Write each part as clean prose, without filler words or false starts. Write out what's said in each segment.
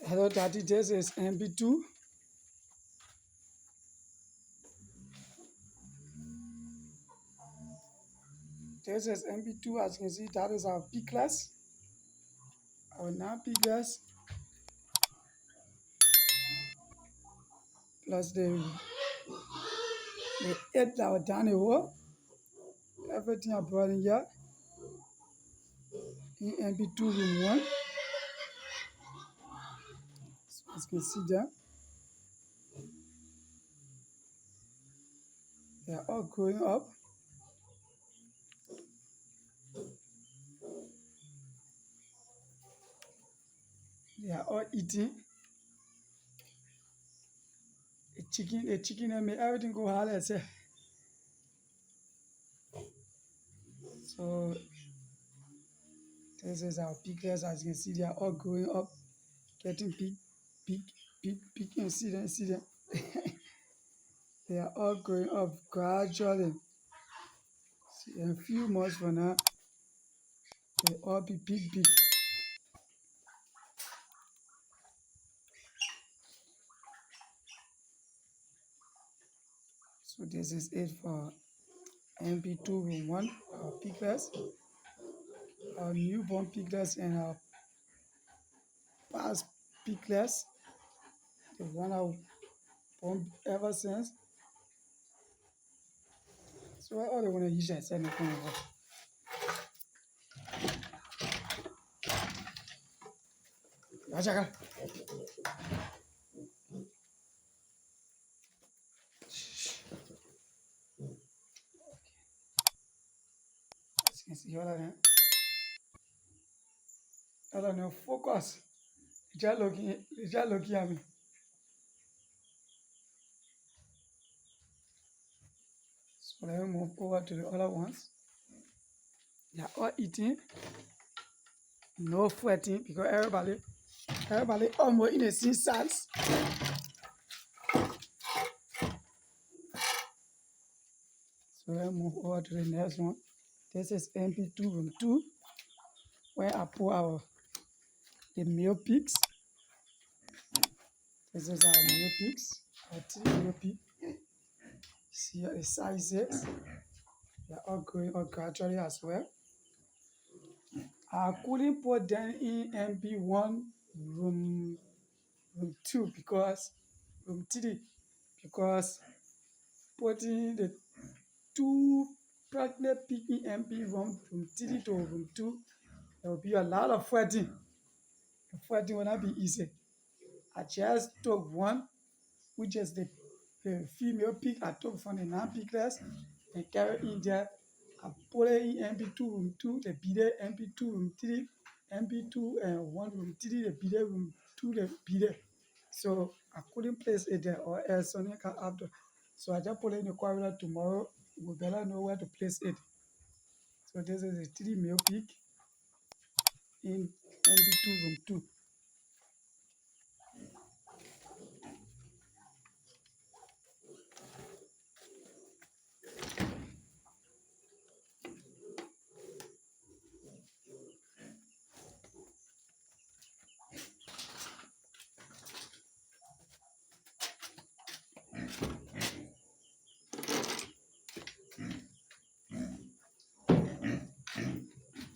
Hello Daddy, this is MB2. This is MB2. As you can see, that is our piglets, our non-piglets, plus the 8 that were down the hole. Everything I brought in here in MB2 room 1. So as you can see there, they are all growing up. They are all eating. The chicken that made everything go hard as well. So this is our piglets. As you can see, they are all growing up, getting big, and see them. They are all growing up gradually. In a few months from now, they'll all be big. So this is it for MB2 room 1, our piglets, our newborn piglets, and our past piglets, the one I've born ever since. So I all want to use that send anything over. As you can see, all of them focus. They're just looking at me. So let me move over to the other ones. They are all eating, no sweating, because everybody almost in the same size. So let's move over to the next one. This is MB2 room 2, where I put the male pigs. This is our male pigs, our 3 male pigs. See here the sizes. They are all growing up gradually as well. I couldn't put them in MB1 room 2 because room 3 because putting the 2 pregnant pigs in MB1 room 3 to room 2, there will be a lot of fighting. The fighting will not be easy. I just took one, which is the female pig I took from the non-piglets and carried in there. I put it in MB2 room 2, the beaded MB2 room 3, MB2 and 1 room 3, the beaded room 2, the beaded. So I couldn't place it there or else something can happen. So I just put it in the corridor. Tomorrow we better know where to place it. So this is a 3 male pig in MB2 room 2.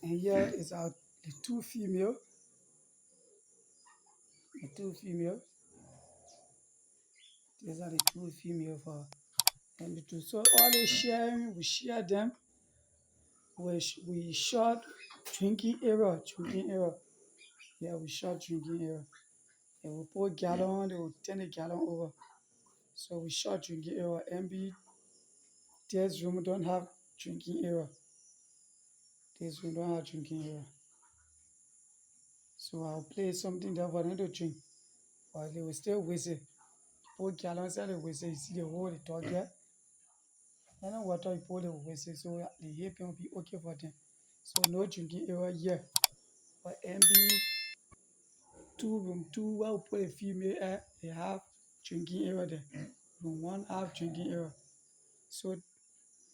And here is the 2 female. The 2 female. These are the 2 female for MB2. So all the sharing, we share them. We short drinking area. Yeah, we short drinking area. They will put gallon, they will turn the gallon over. So we short drinking area. MB, this room don't have drinking area. This room don't have drinking area. So I'll place something there for them to drink. But they will still waste it. Put gallons and they waste it. You see the hole the dog here? Any water you pour, they will waste it. So the heaping will be okay for them. So no drinking area here. But MB2 room 2, where we put a female air, they have drinking area there. Room 1 have drinking area. So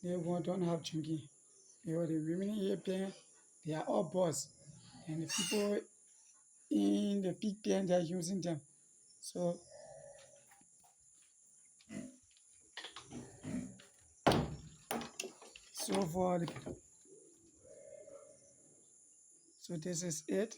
they don't have drinking area. The remaining heaping, they are all boys. And the people in the pig pen, they are using them. So so for the, so this is it.